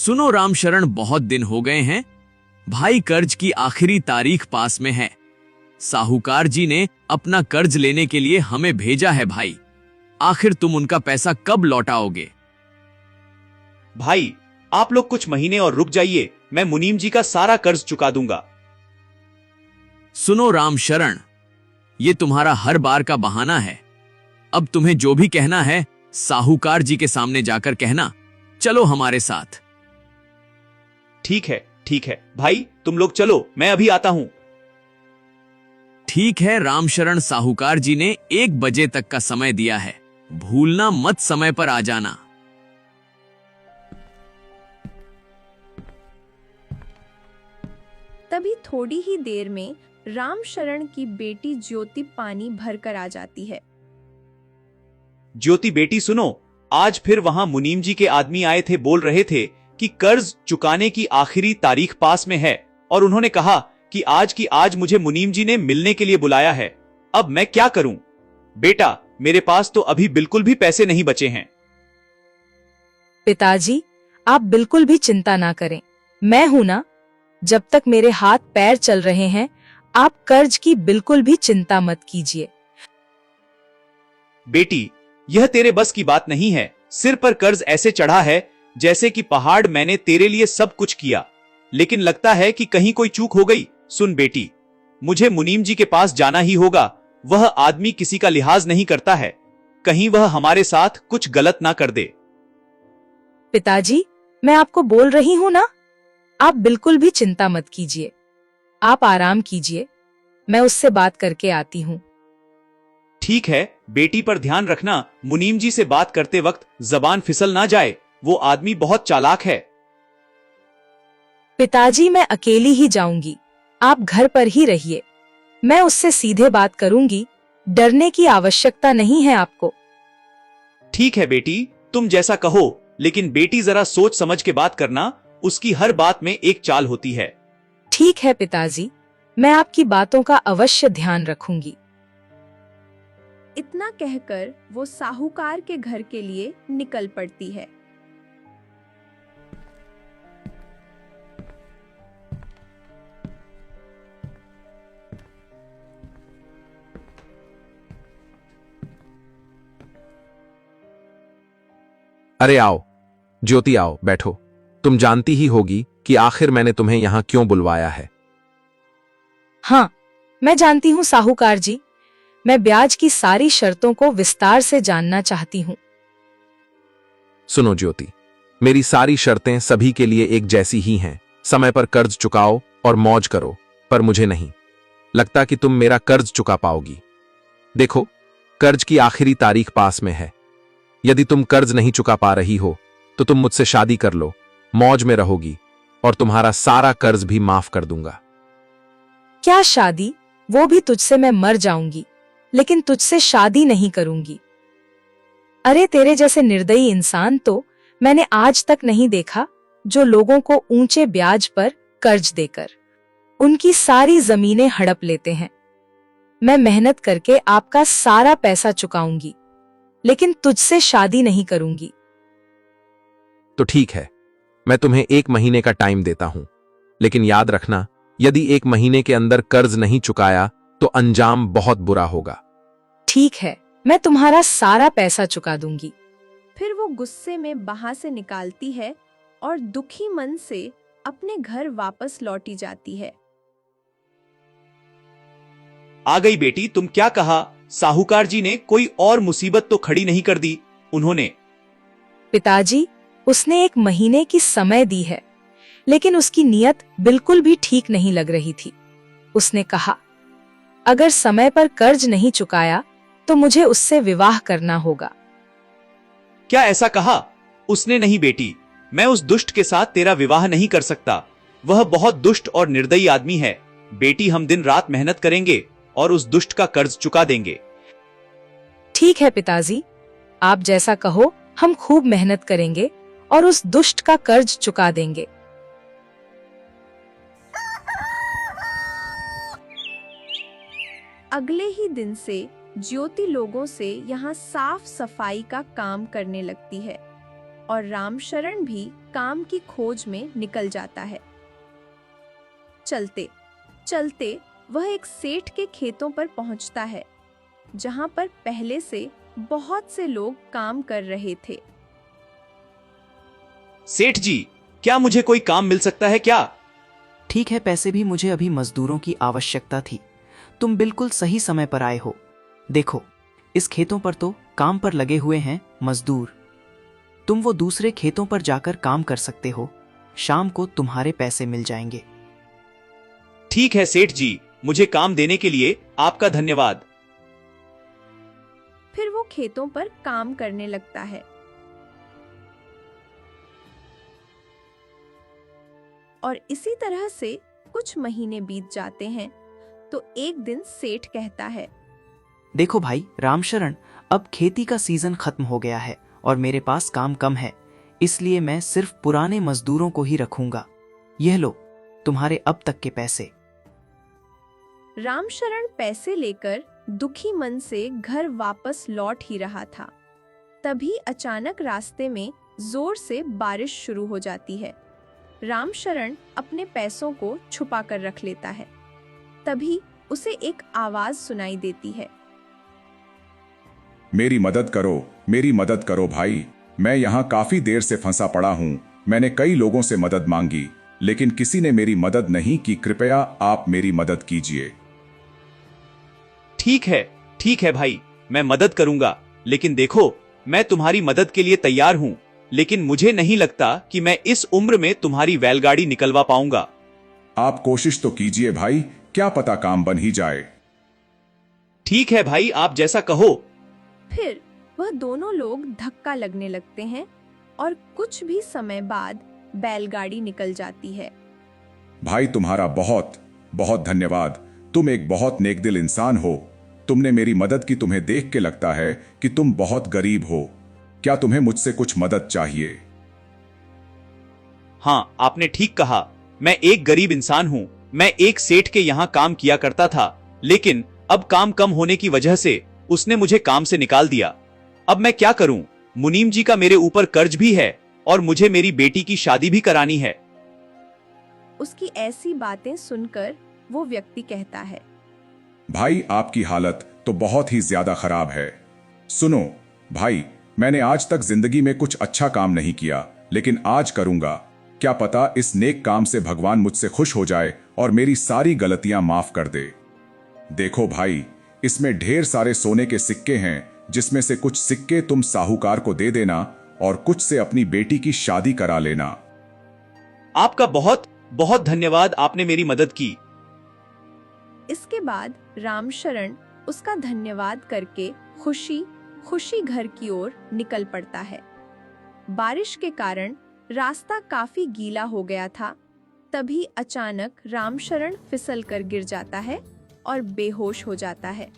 सुनो रामशरण, बहुत दिन हो गए हैं। भाई, कर्ज की आखिरी तारीख पास में है। साहूकार जी ने अपना कर्ज लेने के लिए हमें भेजा है भाई। आखिर तुम उनका पैसा कब लौटाओगे? भाई, आप लोग कुछ महीने और रुक जाइए, मैं मुनीम जी का सारा कर्ज चुका दूंगा। सुनो रामशरण, ये तुम्हारा हर बार का बहाना है। अब तुम्हें जो भी कहना है साहूकार जी के सामने जाकर कहना। चलो हमारे साथ। ठीक है भाई, तुम लोग चलो, मैं अभी आता हूं। ठीक है रामशरण, साहूकार जी ने 1 बजे तक का समय दिया है। भूलना मत, समय पर आ जाना। तभी थोड़ी ही देर में रामशरण की बेटी ज्योति पानी भरकर आ जाती है। ज्योति बेटी सुनो, आज फिर वहां मुनीम जी के आदमी आए थे, बोल रहे थे कि कर्ज चुकाने की आखिरी तारीख पास में है और उन्होंने कहा कि आज की आज मुझे मुनीम जी ने मिलने के लिए बुलाया है। अब मैं क्या करूं? बेटा, मेरे पास तो अभी बिल्कुल भी पैसे नहीं बचे हैं। पिताजी, आप बिल्कुल भी चिंता ना करें, मैं हूं ना। जब तक मेरे हाथ पैर चल रहे हैं, आप कर्ज की बिल्कुल भी चिंता मत कीजिए। बेटी, यह तेरे बस की बात नहीं है। सिर पर कर्ज ऐसे चढ़ा है जैसे कि पहाड़। मैंने तेरे लिए सब कुछ किया, लेकिन लगता है कि कहीं कोई चूक हो गई। सुन बेटी, मुझे मुनीम जी के पास जाना ही होगा। वह आदमी किसी का लिहाज नहीं करता है, कहीं वह हमारे साथ कुछ गलत ना कर दे। पिताजी, मैं आपको बोल रही हूं ना, आप बिल्कुल भी चिंता मत कीजिए। आप आराम कीजिए, मैं उससे बात करके आती हूँ। ठीक है बेटी, पर ध्यान रखना, मुनीम जी से बात करते वक्त जबान फिसल ना जाए। वो आदमी बहुत चालाक है। पिताजी, मैं अकेली ही जाऊंगी, आप घर पर ही रहिए। मैं उससे सीधे बात करूंगी, डरने की आवश्यकता नहीं है आपको। ठीक है बेटी, तुम जैसा कहो, लेकिन बेटी जरा सोच समझ के बात करना। उसकी हर बात में एक चाल होती है। ठीक है पिताजी, मैं आपकी बातों का अवश्य ध्यान रखूंगी। इतना कहकर वो साहूकार के घर के लिए निकल पड़ती है। अरे आओ ज्योति, आओ बैठो। तुम जानती ही होगी कि आखिर मैंने तुम्हें यहां क्यों बुलवाया है। हाँ, मैं जानती हूँ साहूकार जी। मैं ब्याज की सारी शर्तों को विस्तार से जानना चाहती हूँ। सुनो ज्योति, मेरी सारी शर्तें सभी के लिए एक जैसी ही हैं। समय पर कर्ज चुकाओ और मौज करो, पर मुझे नहीं लगता कि तुम मेरा कर्ज चुका पाओगी। देखो, कर्ज की आखिरी तारीख पास में है। यदि तुम कर्ज नहीं चुका पा रही हो तो तुम मुझसे शादी कर लो, मौज में रहोगी और तुम्हारा सारा कर्ज भी माफ कर दूंगा। क्या शादी? वो भी तुझसे मैं मर जाऊंगी, लेकिन तुझसे शादी नहीं करूंगी। अरे तेरे जैसे निर्दयी इंसान तो मैंने आज तक नहीं देखा, जो लोगों को ऊंचे ब्याज पर कर्ज देकर उनकी सारी जमीनें हड़प लेते हैं। मैं मेहनत करके आपका सारा पैसा चुकाऊंगी, लेकिन तुझसे शादी नहीं करूंगी। तो ठीक है, मैं तुम्हें 1 महीने का टाइम देता हूं, लेकिन याद रखना, यदि 1 महीने के अंदर कर्ज नहीं चुकाया तो अंजाम बहुत बुरा होगा। ठीक है, मैं तुम्हारा सारा पैसा चुका दूंगी। फिर वो गुस्से में वहां से निकालती है और दुखी मन से अपने घर वापस लौटी जाती है। आ गई बेटी, तुम क्या कहा? साहूकार जी ने कोई और मुसीबत तो खड़ी नहीं कर दी? उन्होंने? पिताजी, उसने 1 महीने की समय दी है, लेकिन उसकी नीयत बिल्कुल भी ठीक नहीं लग रही थी। उसने कहा, अगर समय पर कर्ज नहीं चुकाया तो मुझे उससे विवाह करना होगा। क्या ऐसा कहा? उसने नहीं बेटी, मैं उस दुष्ट के साथ तेरा विवाह नहीं कर सकता। वह बहुत दुष्ट और निर्दयी आदमी है। बेटी, हम दिन रात मेहनत करेंगे और उस दुष्ट का कर्ज चुका देंगे। ठीक है पिताजी, आप जैसा कहो, हम खूब मेहनत करेंगे और उस दुष्ट का कर्ज चुका देंगे। अगले ही दिन से ज्योति लोगों से यहाँ साफ सफाई का काम करने लगती है और रामशरण भी काम की खोज में निकल जाता है। चलते चलते वह एक सेठ के खेतों पर पहुंचता है, जहां पर पहले से बहुत से लोग काम कर रहे थे। सेठ जी, क्या मुझे कोई काम मिल सकता है क्या? ठीक है, पैसे भी मुझे अभी मजदूरों की आवश्यकता थी। तुम बिल्कुल सही समय पर आए हो। देखो, इस खेतों पर तो काम पर लगे हुए हैं मजदूर। तुम वो दूसरे खेतों पर जाकर काम कर सकते हो। शाम को तुम्हारे पैसे मिल जाएंगे। ठीक है सेठ जी, मुझे काम देने के लिए आपका धन्यवाद। फिर वो खेतों पर काम करने लगता है और इसी तरह से कुछ महीने बीत जाते हैं। तो एक दिन सेठ कहता है, देखो भाई रामशरण, अब खेती का सीजन खत्म हो गया है और मेरे पास काम कम है, इसलिए मैं सिर्फ पुराने मजदूरों को ही रखूंगा। यह लो तुम्हारे अब तक के पैसे। रामशरण पैसे लेकर दुखी मन से घर वापस लौट ही रहा था। तभी अचानक रास्ते में जोर से बारिश शुरू हो जाती है। रामशरण अपने पैसों को छुपा कर रख लेता है। तभी उसे एक आवाज सुनाई देती है, मेरी मदद करो भाई, मैं यहाँ काफी देर से फंसा पड़ा हूँ। मैंने कई लोगों से मदद मांगी, लेकिन किसी ने मेरी मदद नहीं की। कृपया आप मेरी मदद कीजिए। ठीक है भाई, मैं मदद करूंगा, लेकिन देखो, मैं तुम्हारी मदद के लिए तैयार हूं, लेकिन मुझे नहीं लगता कि मैं इस उम्र में तुम्हारी बैलगाड़ी निकलवा पाऊंगा। आप कोशिश तो कीजिए भाई, क्या पता काम बन ही जाए। ठीक है भाई, आप जैसा कहो। फिर वह दोनों लोग धक्का लगने लगते हैं और कुछ भी समय बाद बैलगाड़ी निकल जाती है। भाई तुम्हारा बहुत बहुत धन्यवाद। तुम एक बहुत नेकदिल इंसान हो। तुमने मेरी मदद की। तुम्हें देख के लगता है कि तुम बहुत गरीब हो। क्या तुम्हें मुझसे कुछ मदद चाहिए? हाँ, आपने ठीक कहा। मैं एक गरीब इंसान हूँ। मैं एक सेठ के यहाँ काम किया करता था, लेकिन अब काम कम होने की वजह से उसने मुझे काम से निकाल दिया। अब मैं क्या करूं? मुनीम जी का मेरे ऊपर कर्ज भी है और मुझे मेरी बेटी की शादी भी करानी है। उसकी ऐसी बातें सुनकर वो व्यक्ति कहता है, भाई आपकी हालत तो बहुत ही ज्यादा खराब है। सुनो भाई, मैंने आज तक जिंदगी में कुछ अच्छा काम नहीं किया, लेकिन आज करूंगा। क्या पता इस नेक काम से भगवान मुझसे खुश हो जाए और मेरी सारी गलतियां माफ कर दे। देखो भाई, इसमें ढेर सारे सोने के सिक्के हैं, जिसमें से कुछ सिक्के तुम साहूकार को दे देना और कुछ से अपनी बेटी की शादी करा लेना। आपका बहुत बहुत धन्यवाद, आपने मेरी मदद की। इसके बाद रामशरण उसका धन्यवाद करके खुशी खुशी घर की ओर निकल पड़ता है। बारिश के कारण रास्ता काफी गीला हो गया था। तभी अचानक रामशरण फिसल कर गिर जाता है और बेहोश हो जाता है।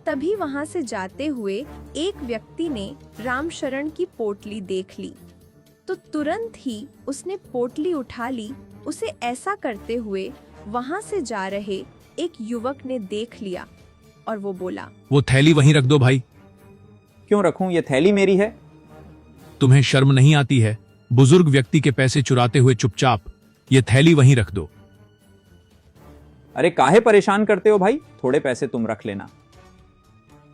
तभी वहां से जाते हुए एक व्यक्ति ने रामशरण की पोटली देख ली, तो तुरंत ही उसने पोटली उठा ली। उसे ऐसा करते हुए वहां से जा रहे एक युवक ने देख लिया और वो बोला, वो थैली वहीं रख दो भाई। क्यों रखूं? ये थैली मेरी है। तुम्हें शर्म नहीं आती है? बुजुर्ग व्यक्ति के पैसे चुराते हुए चुपचाप ये थैली वहीं रख दो। अरे काहे परेशान करते हो भाई, थोड़े पैसे तुम रख लेना।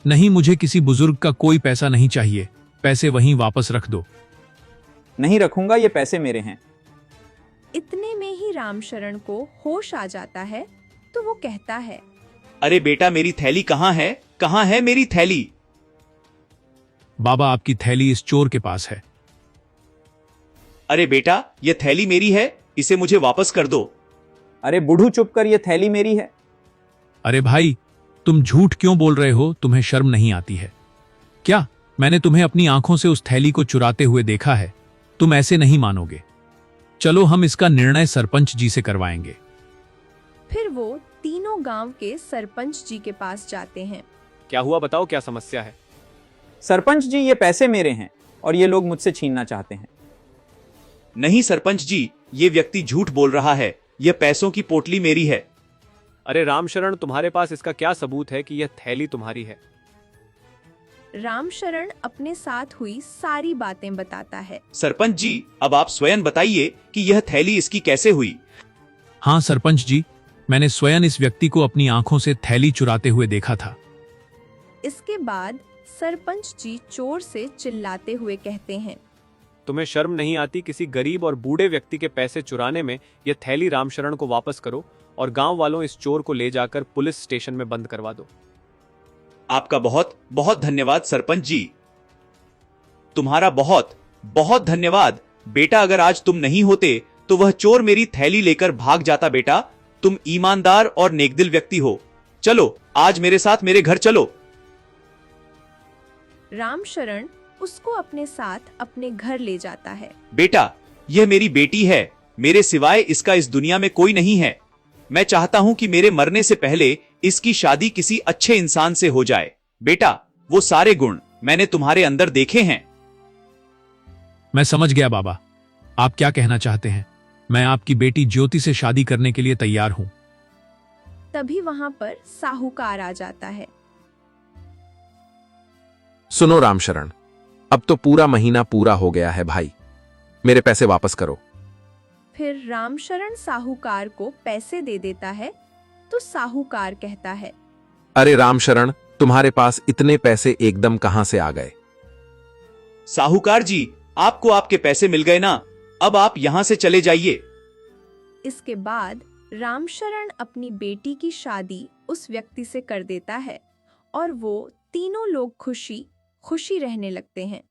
नहीं, मुझे किसी बुजुर्ग का कोई पैसा नहीं चाहिए। पैसे वहीं वापस रख दो। नहीं रखूंगा, ये पैसे मेरे हैं। इतने में ही रामशरण को होश आ जाता है, तो वो कहता है, अरे बेटा, मेरी थैली कहाँ है? कहाँ है मेरी थैली? बाबा, आपकी थैली इस चोर के पास है। अरे बेटा, ये थैली मेरी है, इसे मुझे वापस कर दो। अरे बूढ़ू चुप कर, ये थैली मेरी है। अरे भाई, तुम झूठ क्यों बोल रहे हो? तुम्हें शर्म नहीं आती है क्या? मैंने तुम्हें अपनी आंखों से उस थैली को चुराते हुए देखा है। तुम ऐसे नहीं मानोगे। चलो हम इसका निर्णय सरपंच जी से करवाएंगे। फिर वो तीनों गांव के सरपंच जी के पास जाते हैं। क्या हुआ, बताओ क्या समस्या है? सरपंच जी, ये पैसे मेरे हैं और ये लोग मुझसे छीनना चाहते हैं। नहीं सरपंच जी, ये व्यक्ति झूठ बोल रहा है। यह पैसों की पोटली मेरी है। अरे रामशरण, तुम्हारे पास इसका क्या सबूत है कि यह थैली तुम्हारी है? रामशरण अपने साथ हुई सारी बातें बताता है। सरपंच जी, अब आप स्वयं बताइए कि यह थैली इसकी कैसे हुई। हाँ सरपंच जी, मैंने स्वयं इस व्यक्ति को अपनी आंखों से थैली चुराते हुए देखा था। इसके बाद सरपंच जी चोर से चिल्लाते हुए कहते हैं, तुम्हें शर्म नहीं आती किसी गरीब और बूढ़े व्यक्ति के पैसे चुराने में? यह थैली रामशरण को वापस करो और गांव वालों इस चोर को ले जाकर पुलिस स्टेशन में बंद करवा दो। आपका बहुत बहुत धन्यवाद सरपंच जी। तुम्हारा बहुत बहुत धन्यवाद बेटा। अगर आज तुम नहीं होते तो वह चोर मेरी थैली लेकर भाग जाता। बेटा, तुम ईमानदार और नेकदिल व्यक्ति हो। चलो आज मेरे साथ मेरे घर चलो। रामशरण उसको अपने साथ अपने घर ले जाता है। बेटा, यह मेरी बेटी है। मेरे सिवाय इसका इस दुनिया में कोई नहीं है। मैं चाहता हूं कि मेरे मरने से पहले इसकी शादी किसी अच्छे इंसान से हो जाए। बेटा, वो सारे गुण मैंने तुम्हारे अंदर देखे हैं। मैं समझ गया बाबा, आप क्या कहना चाहते हैं। मैं आपकी बेटी ज्योति से शादी करने के लिए तैयार हूं। तभी वहां पर साहूकार आ जाता है। सुनो रामशरण, अब तो पूरा महीना पूरा हो गया है भाई, मेरे पैसे वापस करो। फिर रामशरण साहूकार को पैसे दे देता है तो साहूकार कहता है, अरे रामशरण, तुम्हारे पास इतने पैसे एकदम कहां से आ गए? साहूकार जी, आपको आपके पैसे मिल गए ना, अब आप यहां से चले जाइए। इसके बाद रामशरण अपनी बेटी की शादी उस व्यक्ति से कर देता है और वो तीनों लोग खुशी खुशी रहने लगते हैं।